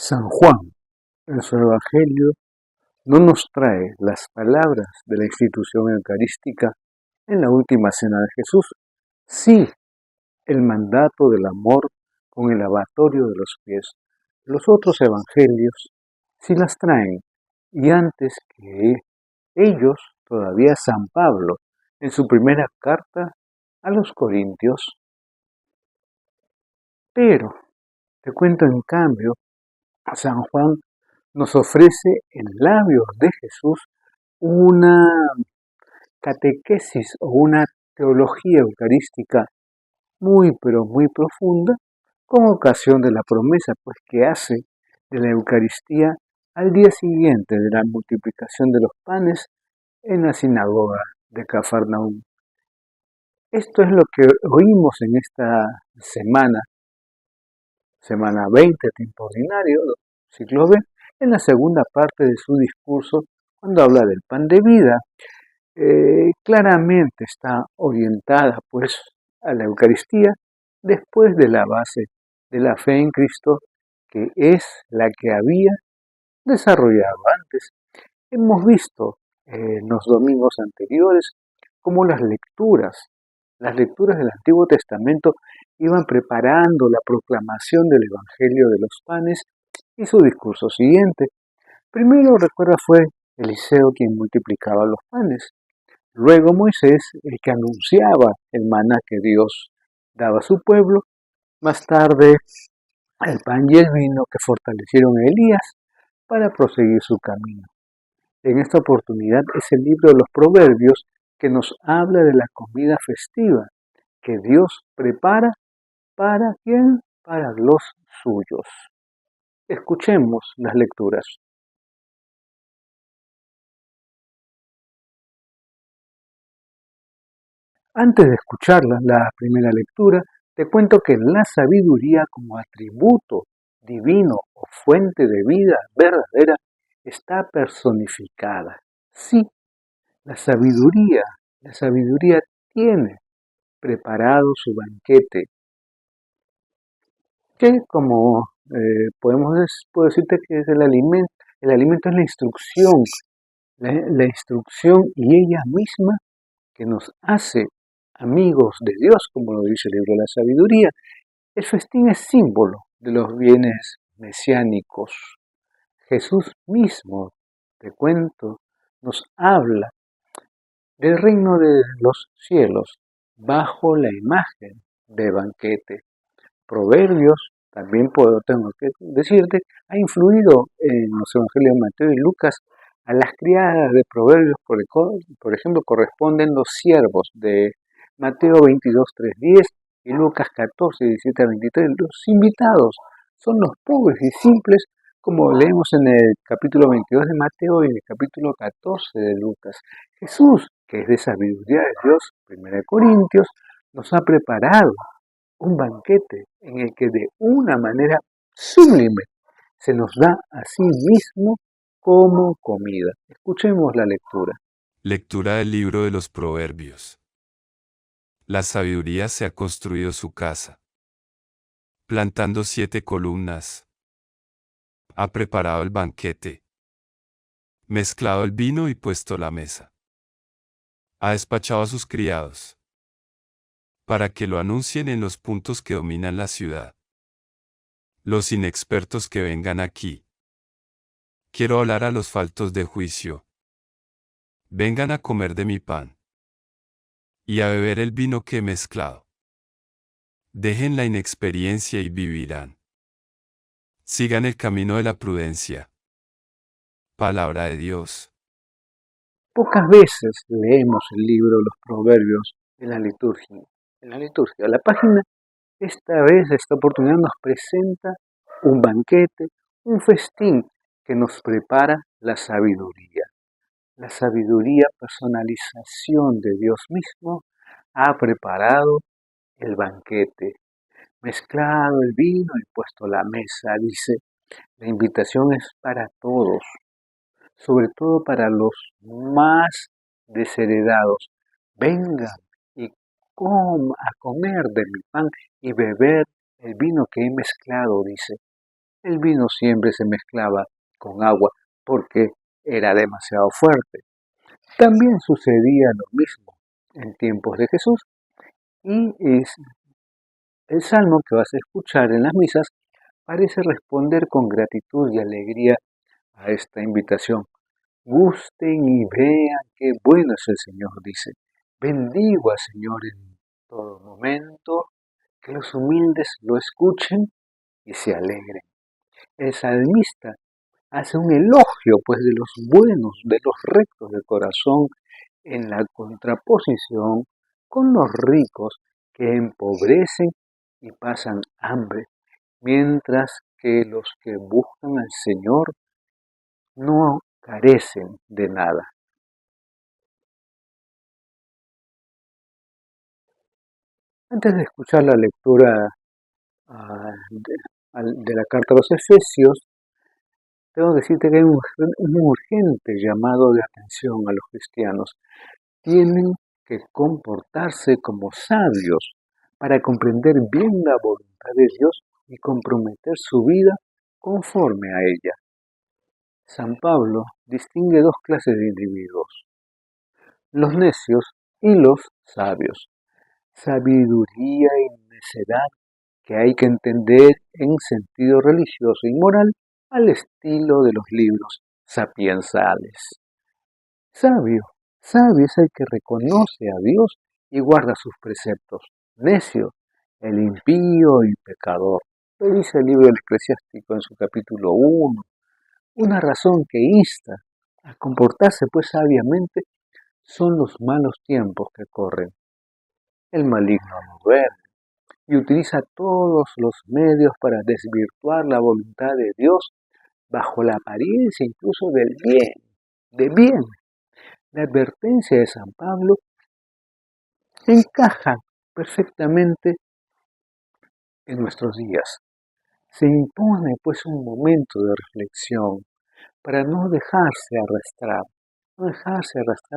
San Juan, en su Evangelio, no nos trae las palabras de la institución eucarística en la última cena de Jesús, sí el mandato del amor con el lavatorio de los pies. Los otros evangelios sí las traen, y antes que ellos, todavía San Pablo, en su primera carta a los Corintios. Pero, te cuento en cambio, San Juan nos ofrece en labios de Jesús una catequesis o una teología eucarística muy pero muy profunda con ocasión de la promesa pues que hace de la Eucaristía al día siguiente de la multiplicación de los panes en la sinagoga de Cafarnaúm. Esto es lo que oímos en esta semana 20, tiempo ordinario, ciclo B, en la segunda parte de su discurso, cuando habla del pan de vida. Claramente está orientada pues a la Eucaristía después de la base de la fe en Cristo, que es la que había desarrollado antes. Hemos visto en los domingos anteriores cómo las lecturas del Antiguo Testamento iban preparando la proclamación del Evangelio de los panes y su discurso siguiente. Primero, recuerda, fue Eliseo quien multiplicaba los panes. Luego Moisés, el que anunciaba el maná que Dios daba a su pueblo. Más tarde, el pan y el vino que fortalecieron a Elías para proseguir su camino. En esta oportunidad es el libro de los Proverbios que nos habla de la comida festiva que Dios prepara para ¿quién? Para los suyos. Escuchemos las lecturas. Antes de escucharla, la primera lectura, te cuento que la sabiduría como atributo divino o fuente de vida verdadera está personificada. Sí, la sabiduría tiene preparado su banquete, que como puedo decirte que es el alimento es la instrucción y ella misma que nos hace amigos de Dios, como lo dice el libro de la sabiduría. El festín es símbolo de los bienes mesiánicos. Jesús mismo, te cuento, nos habla del reino de los cielos bajo la imagen de banquete. Proverbios, también tengo que decirte, ha influido en los evangelios de Mateo y Lucas. A las criadas de Proverbios, por ejemplo, corresponden los siervos de Mateo 22, 3, 10 y Lucas 14, 17 a 23. Los invitados son los pobres y simples, como leemos en el capítulo 22 de Mateo y en el capítulo 14 de Lucas. Jesús, que es de sabiduría de Dios, 1 Corintios, nos ha preparado un banquete en el que de una manera sublime se nos da a sí mismo como comida. Escuchemos la lectura. Lectura del libro de los Proverbios. La sabiduría se ha construido su casa, plantando 7 columnas. Ha preparado el banquete, mezclado el vino y puesto la mesa. Ha despachado a sus criados, para que lo anuncien en los puntos que dominan la ciudad. Los inexpertos que vengan aquí. Quiero hablar a los faltos de juicio. Vengan a comer de mi pan y a beber el vino que he mezclado. Dejen la inexperiencia y vivirán. Sigan el camino de la prudencia. Palabra de Dios. Pocas veces leemos el libro de los Proverbios en la liturgia. La página, esta oportunidad nos presenta un banquete, un festín que nos prepara la sabiduría. La sabiduría, personalización de Dios mismo, ha preparado el banquete, mezclado el vino y puesto la mesa, dice. La invitación es para todos, sobre todo para los más desheredados. Vengan y a comer de mi pan y beber el vino que he mezclado, dice. El vino siempre se mezclaba con agua porque era demasiado fuerte. También sucedía lo mismo en tiempos de Jesús y es el salmo que vas a escuchar en las misas parece responder con gratitud y alegría a esta invitación. Gusten y vean qué bueno es el Señor, dice. Bendigo al Señor en todo momento, que los humildes lo escuchen y se alegren. El salmista hace un elogio pues de los buenos, de los rectos de corazón, en la contraposición con los ricos que empobrecen y pasan hambre, mientras que los que buscan al Señor no carecen de nada. Antes de escuchar la lectura de la carta a los Efesios, tengo que decirte que hay un urgente llamado de atención a los cristianos. Tienen que comportarse como sabios para comprender bien la voluntad de Dios y comprometer su vida conforme a ella. San Pablo distingue dos clases de individuos, los necios y los sabios. Sabiduría y necedad que hay que entender en sentido religioso y moral al estilo de los libros sapiensales. Sabio, sabio es el que reconoce a Dios y guarda sus preceptos. Necio, el impío y pecador. Lo dice el libro del Eclesiástico en su capítulo 1. Una razón que insta a comportarse pues sabiamente son los malos tiempos que corren. El maligno no duerme y utiliza todos los medios para desvirtuar la voluntad de Dios bajo la apariencia incluso del bien, de bien. La advertencia de San Pablo encaja perfectamente en nuestros días. Se impone pues un momento de reflexión para no dejarse arrastrar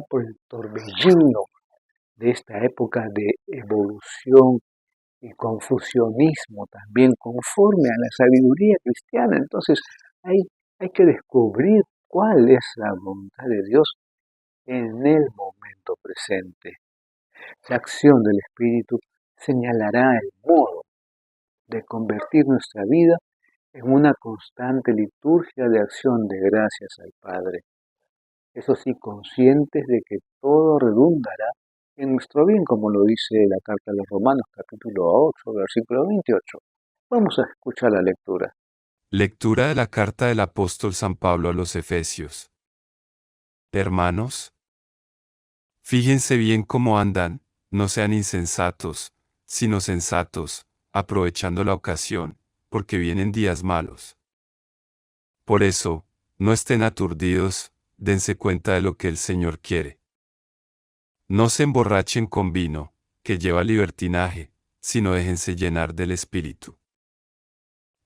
por el torbellino de esta época de evolución y confusionismo también conforme a la sabiduría cristiana. Entonces hay que descubrir cuál es la voluntad de Dios en el momento presente. La acción del Espíritu señalará el modo de convertir nuestra vida en una constante liturgia de acción de gracias al Padre. Eso sí, conscientes de que todo redundará en nuestro bien, como lo dice la carta a los Romanos, capítulo 8, versículo 28. Vamos a escuchar la lectura. Lectura de la carta del apóstol San Pablo a los Efesios. Hermanos, fíjense bien cómo andan, no sean insensatos, sino sensatos, aprovechando la ocasión, porque vienen días malos. Por eso, no estén aturdidos, dense cuenta de lo que el Señor quiere. No se emborrachen con vino, que lleva libertinaje, sino déjense llenar del Espíritu.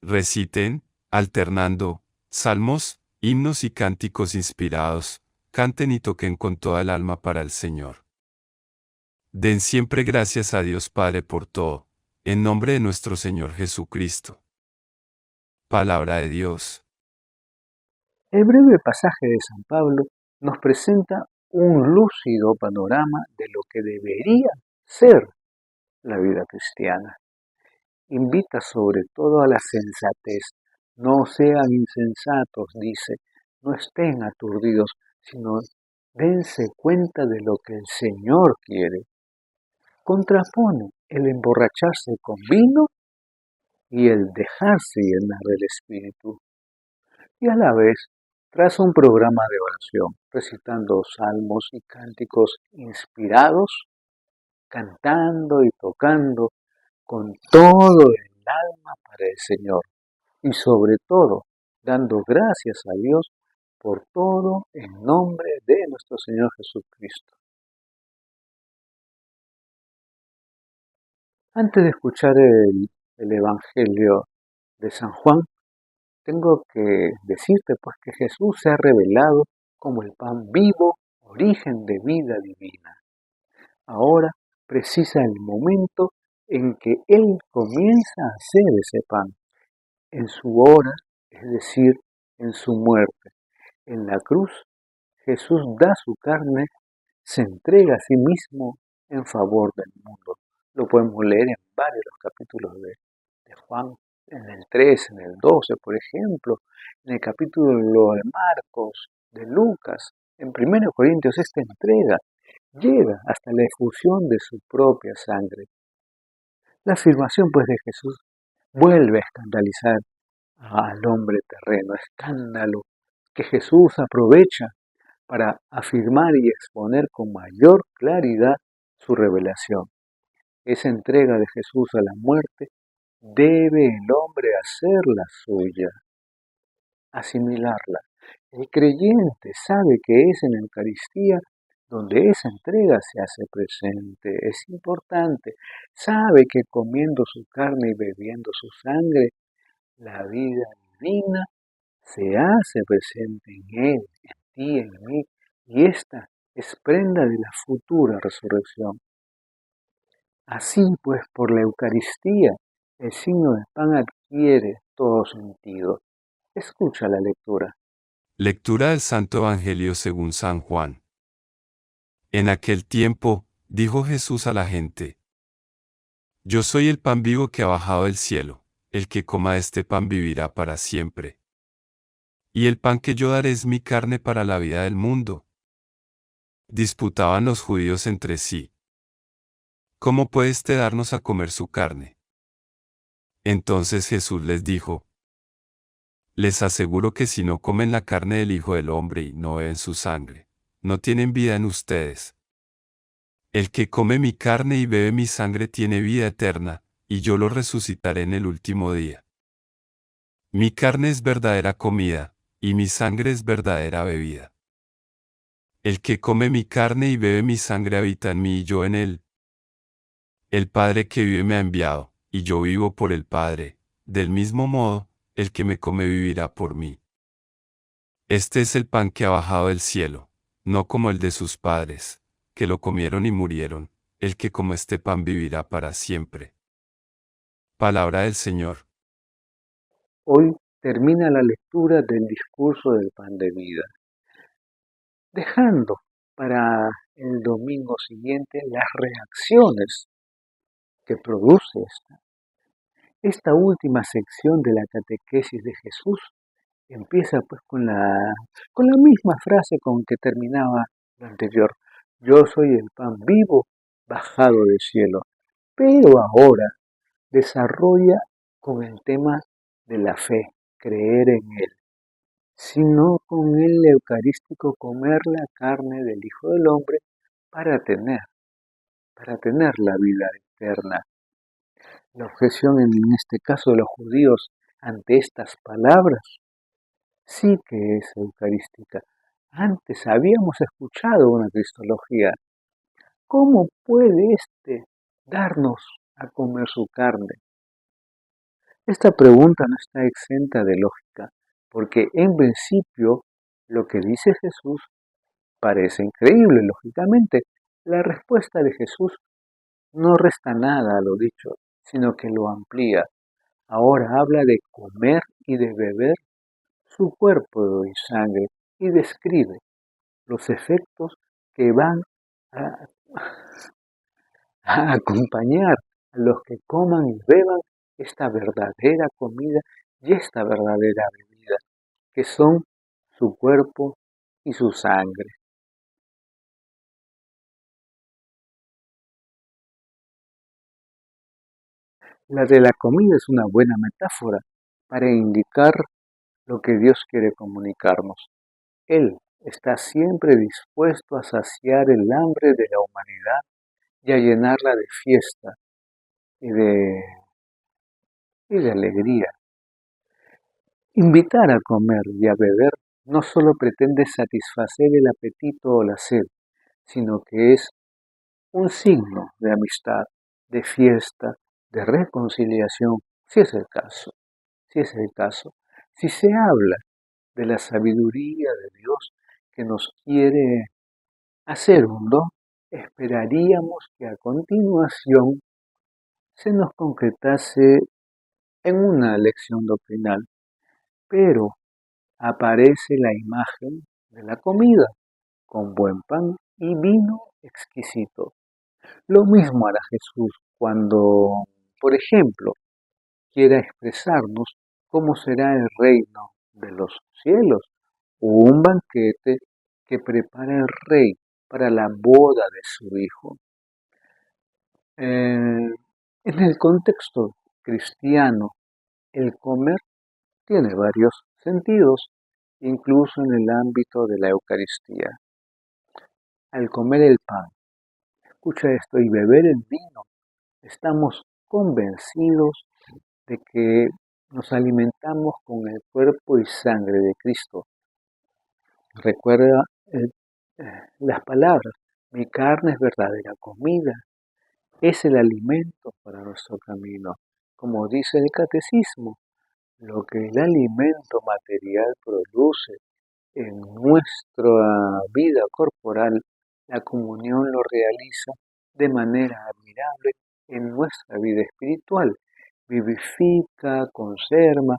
Reciten, alternando, salmos, himnos y cánticos inspirados, canten y toquen con toda el alma para el Señor. Den siempre gracias a Dios Padre por todo, en nombre de nuestro Señor Jesucristo. Palabra de Dios. El breve pasaje de San Pablo nos presenta un lúcido panorama de lo que debería ser la vida cristiana. Invita sobre todo a la sensatez. No sean insensatos, dice, no estén aturdidos, sino dense cuenta de lo que el Señor quiere. Contrapone el emborracharse con vino y el dejarse llenar del Espíritu. Y a la vez traza un programa de oración, recitando salmos y cánticos inspirados, cantando y tocando con todo el alma para el Señor y sobre todo dando gracias a Dios por todo en nombre de nuestro Señor Jesucristo. Antes de escuchar el Evangelio de San Juan, tengo que decirte pues que Jesús se ha revelado como el pan vivo, origen de vida divina. Ahora precisa el momento en que Él comienza a hacer ese pan. En su hora es decir, en su muerte. En la cruz, Jesús da su carne, se entrega a sí mismo en favor del mundo. Lo podemos leer en varios capítulos de Juan, en el 3, en el 12, por ejemplo, en el capítulo de Marcos, de Lucas, en 1 Corintios. Esta entrega llega hasta la efusión de su propia sangre. La afirmación, pues, de Jesús vuelve a escandalizar al hombre terreno, escándalo que Jesús aprovecha para afirmar y exponer con mayor claridad su revelación. Esa entrega de Jesús a la muerte debe el hombre hacerla suya, asimilarla. El creyente sabe que es en la Eucaristía donde esa entrega se hace presente. Es importante. Sabe que comiendo su carne y bebiendo su sangre, la vida divina se hace presente en él, en ti, en mí, y esta es prenda de la futura resurrección. Así pues, por la Eucaristía, el signo del pan adquiere todo sentido. Escucha la lectura. Lectura del Santo Evangelio según San Juan. En aquel tiempo, dijo Jesús a la gente: Yo soy el pan vivo que ha bajado del cielo. El que coma este pan vivirá para siempre. Y el pan que yo daré es mi carne para la vida del mundo. Disputaban los judíos entre sí: ¿Cómo puede éste darnos a comer su carne? Entonces Jesús les dijo: Les aseguro que si no comen la carne del Hijo del Hombre y no beben su sangre, no tienen vida en ustedes. El que come mi carne y bebe mi sangre tiene vida eterna, y yo lo resucitaré en el último día. Mi carne es verdadera comida, y mi sangre es verdadera bebida. El que come mi carne y bebe mi sangre habita en mí y yo en él. El Padre que vive me ha enviado, y yo vivo por el Padre. Del mismo modo, el que me come vivirá por mí. Este es el pan que ha bajado del cielo, no como el de sus padres, que lo comieron y murieron. El que come este pan vivirá para siempre. Palabra del Señor. Hoy termina la lectura del discurso del pan de vida, dejando para el domingo siguiente las reacciones que produce esta última sección de la catequesis de Jesús. Empieza pues con la misma frase con que terminaba la anterior: yo soy el pan vivo bajado del cielo. Pero ahora desarrolla con el tema de la fe, creer en Él, sino con el eucarístico comer la carne del Hijo del Hombre para tener la vida eterna. La objeción en este caso de los judíos ante estas palabras sí que es eucarística. Antes habíamos escuchado una cristología. ¿Cómo puede darnos a comer su carne? Esta pregunta no está exenta de lógica, porque en principio lo que dice Jesús parece increíble, lógicamente. La respuesta de Jesús no resta nada a lo dicho, sino que lo amplía. Ahora habla de comer y de beber su cuerpo y sangre y describe los efectos que van a, a acompañar a los que coman y beban esta verdadera comida y esta verdadera bebida, que son su cuerpo y su sangre. La de la comida es una buena metáfora para indicar lo que Dios quiere comunicarnos. Él está siempre dispuesto a saciar el hambre de la humanidad y a llenarla de fiesta y de alegría. Invitar a comer y a beber no solo pretende satisfacer el apetito o la sed, sino que es un signo de amistad, de fiesta, de reconciliación, si es el caso, si es el caso. Si se habla de la sabiduría de Dios que nos quiere hacer un don, esperaríamos que a continuación se nos concretase en una lección doctrinal. pero aparece la imagen de la comida, con buen pan y vino exquisito. Lo mismo hará Jesús cuando, por ejemplo, quiera expresarnos cómo será el reino de los cielos, o un banquete que prepara el rey para la boda de su hijo. En el contexto cristiano, el comer tiene varios sentidos, incluso en el ámbito de la Eucaristía. Al comer el pan, escucha esto, y beber el vino, estamos convencidos de que nos alimentamos con el cuerpo y sangre de Cristo. Recuerda las palabras, mi carne es verdadera comida, es el alimento para nuestro camino. Como dice el catecismo, lo que el alimento material produce en nuestra vida corporal, la comunión lo realiza de manera admirable en nuestra vida espiritual. Vivifica, conserva,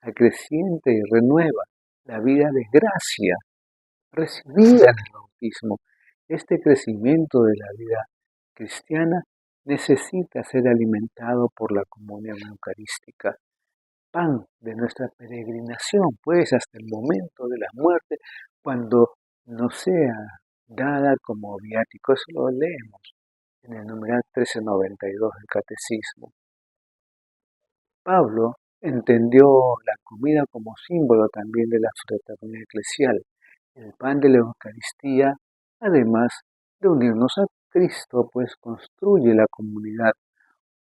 acrecienta y renueva la vida de gracia recibida en el bautismo. Este crecimiento de la vida cristiana necesita ser alimentado por la comunión eucarística, pan de nuestra peregrinación, pues hasta el momento de la muerte, cuando nos sea dada como viático. Eso lo leemos en el numeral 1392 del Catecismo. Pablo entendió la comida como símbolo también de la fraternidad eclesial. El pan de la Eucaristía, además de unirnos a Cristo, pues construye la comunidad.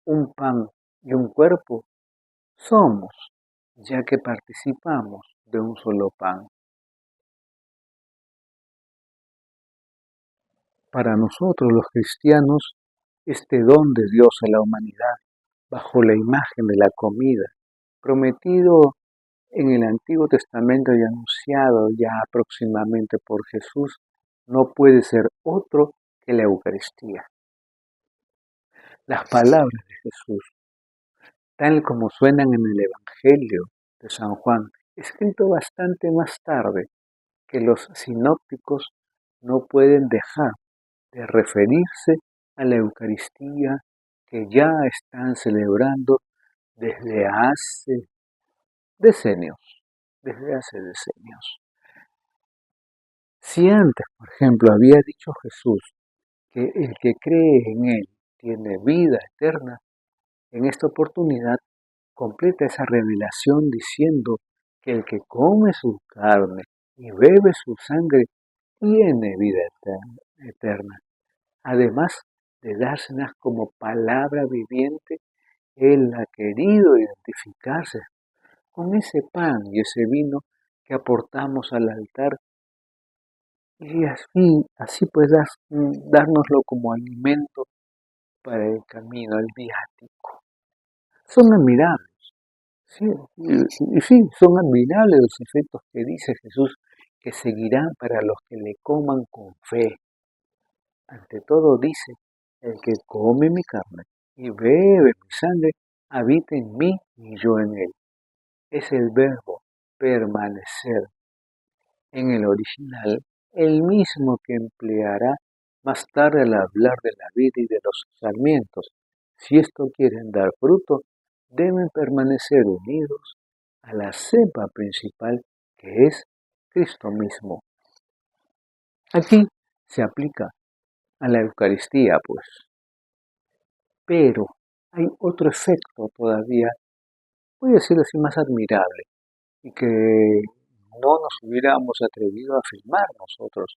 Un pan y un cuerpo somos, ya que participamos de un solo pan. Para nosotros los cristianos, este don de Dios a la humanidad, bajo la imagen de la comida, prometido en el Antiguo Testamento y anunciado ya próximamente por Jesús, no puede ser otro que la Eucaristía. Las palabras de Jesús, tal como suenan en el Evangelio de San Juan, escrito bastante más tarde, que los sinópticos no pueden dejar de referirse a la Eucaristía que ya están celebrando desde hace decenios, Si antes, por ejemplo, había dicho Jesús que el que cree en Él tiene vida eterna, en esta oportunidad completa esa revelación diciendo que el que come su carne y bebe su sangre tiene vida eterna. Además de dárselas como palabra viviente, Él ha querido identificarse con ese pan y ese vino que aportamos al altar y así pues dárnoslo como alimento para el camino, el viático. Son admirables, sí, y sí, son admirables los efectos que dice Jesús que seguirán para los que le coman con fe. Ante todo dice, el que come mi carne y bebe mi sangre, habita en mí y yo en él. Es el verbo permanecer. En el original, el mismo que empleará más tarde al hablar de la vid y de los sarmientos. Si esto quieren dar fruto, deben permanecer unidos a la cepa principal que es Cristo mismo. Aquí se aplica a la Eucaristía, pues. Pero hay otro efecto todavía, voy a decirlo así, más admirable, y que no nos hubiéramos atrevido a afirmar nosotros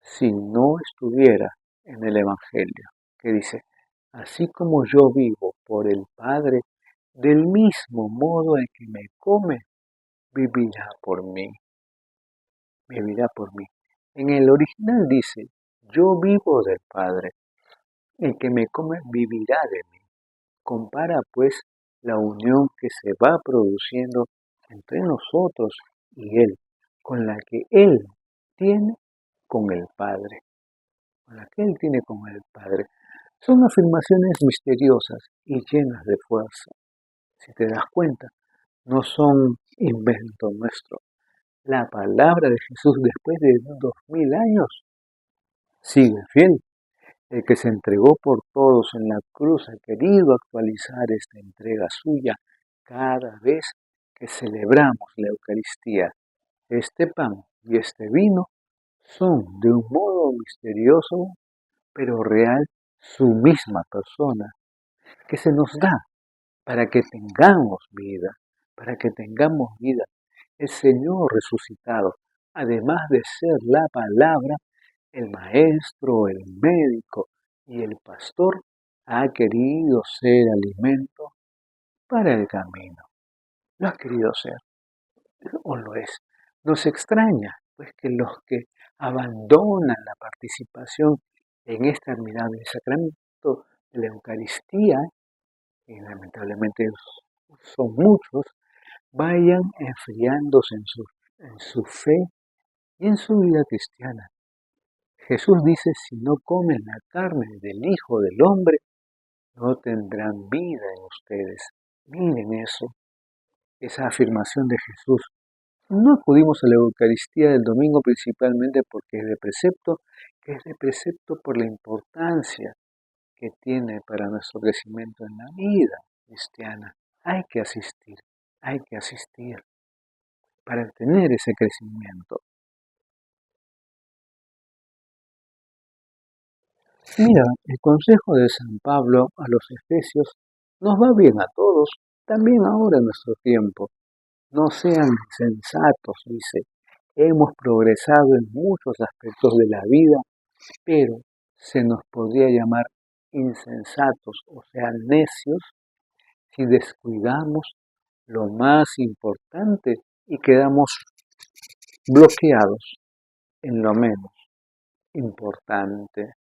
si no estuviera en el Evangelio, que dice, así como yo vivo por el Padre, del mismo modo el que me come, vivirá por mí, vivirá por mí. En el original dice, yo vivo del Padre, el que me come vivirá de mí. Compara pues la unión que se va produciendo entre nosotros y Él, con la que Él tiene con el Padre, con la que Él tiene con el Padre. Son afirmaciones misteriosas y llenas de fuerza. Si te das cuenta, no son invento nuestro. La palabra de Jesús después de 2000 años sigue fiel. El que se entregó por todos en la cruz ha querido actualizar esta entrega suya cada vez que celebramos la Eucaristía. Este pan y este vino son de un modo misterioso pero real su misma persona, que se nos da para que tengamos vida, para que tengamos vida. El Señor resucitado, además de ser la palabra, el maestro, el médico y el pastor, ha querido ser alimento para el camino. Lo ha querido ser, o lo es. Nos extraña, pues, que los que abandonan la participación en este admirable sacramento de la Eucaristía, y lamentablemente son muchos, vayan enfriándose en su fe y en su vida cristiana. Jesús dice, si no comen la carne del Hijo del Hombre, no tendrán vida en ustedes. Miren eso, esa afirmación de Jesús. No acudimos a la Eucaristía del domingo principalmente porque es de precepto, que es de precepto por la importancia que tiene para nuestro crecimiento en la vida cristiana. Hay que asistir para tener ese crecimiento. Mira, el consejo de San Pablo a los Efesios nos va bien a todos, también ahora en nuestro tiempo. No sean insensatos, dice. Hemos progresado en muchos aspectos de la vida, pero se nos podría llamar insensatos, o sea, necios, si descuidamos lo más importante y quedamos bloqueados en lo menos importante.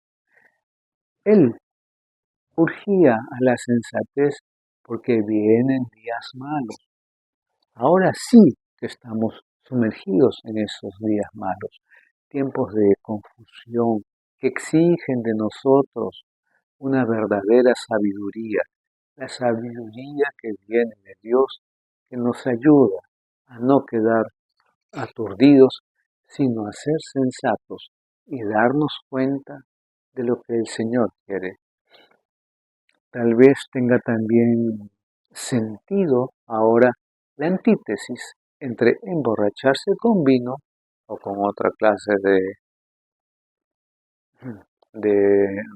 Él urgía a la sensatez porque vienen días malos. Ahora sí que estamos sumergidos en esos días malos, tiempos de confusión que exigen de nosotros una verdadera sabiduría, la sabiduría que viene de Dios, que nos ayuda a no quedar aturdidos, sino a ser sensatos y darnos cuenta de lo que el Señor quiere. Tal vez tenga también sentido ahora la antítesis entre emborracharse con vino o con otra clase de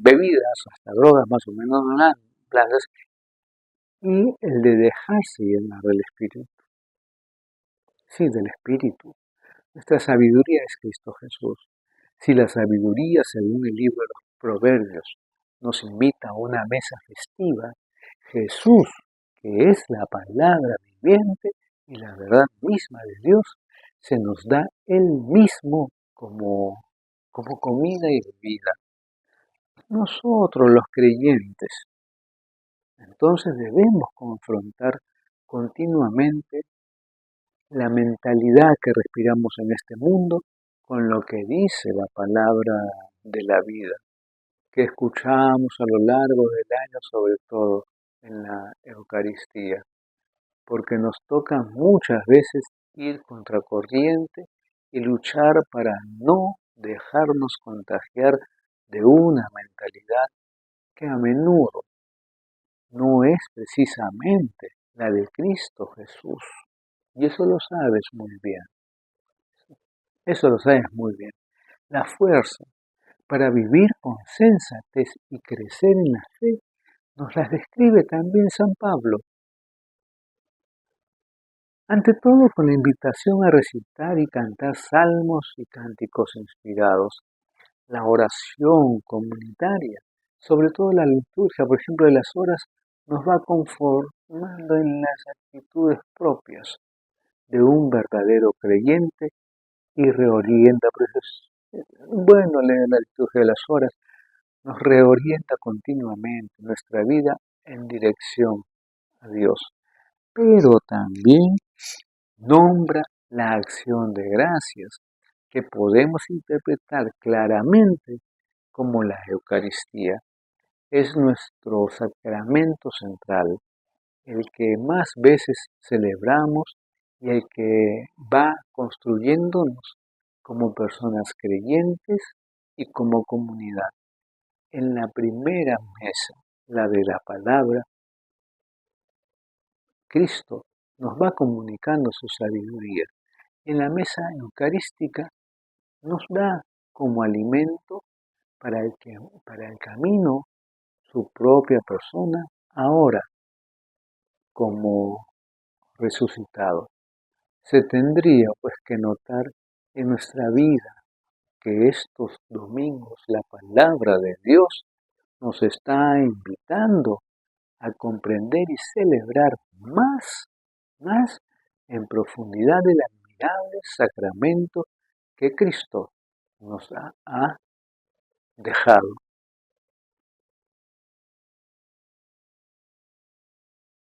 bebidas, hasta drogas más o menos blandas, y el de dejarse llenar del Espíritu. Sí, del Espíritu. Nuestra sabiduría es Cristo Jesús. Si la sabiduría, según el libro de los Proverbios, nos invita a una mesa festiva, Jesús, que es la palabra viviente y la verdad misma de Dios, se nos da Él mismo como comida y bebida. Nosotros los creyentes, entonces debemos confrontar continuamente la mentalidad que respiramos en este mundo con lo que dice la palabra de la vida, que escuchamos a lo largo del año, sobre todo en la Eucaristía, porque nos toca muchas veces ir contracorriente y luchar para no dejarnos contagiar de una mentalidad que a menudo no es precisamente la de Cristo Jesús. Y eso lo sabes muy bien. Eso lo sabes muy bien. La fuerza para vivir con sensatez y crecer en la fe nos las describe también San Pablo. Ante todo con la invitación a recitar y cantar salmos y cánticos inspirados. La oración comunitaria, sobre todo la liturgia, por ejemplo, de las horas, nos va conformando en las actitudes propias de un verdadero creyente y reorienta, bueno, la liturgia de las horas nos reorienta continuamente nuestra vida en dirección a Dios, pero también nombra la acción de gracias que podemos interpretar claramente como la Eucaristía. Es nuestro sacramento central, el que más veces celebramos y el que va construyéndonos como personas creyentes y como comunidad. En la primera mesa, la de la palabra, Cristo nos va comunicando su sabiduría. En la mesa eucarística nos da como alimento para el camino su propia persona, ahora como resucitado. Se tendría pues que notar en nuestra vida que estos domingos la palabra de Dios nos está invitando a comprender y celebrar más en profundidad el admirable sacramento que Cristo nos ha dejado.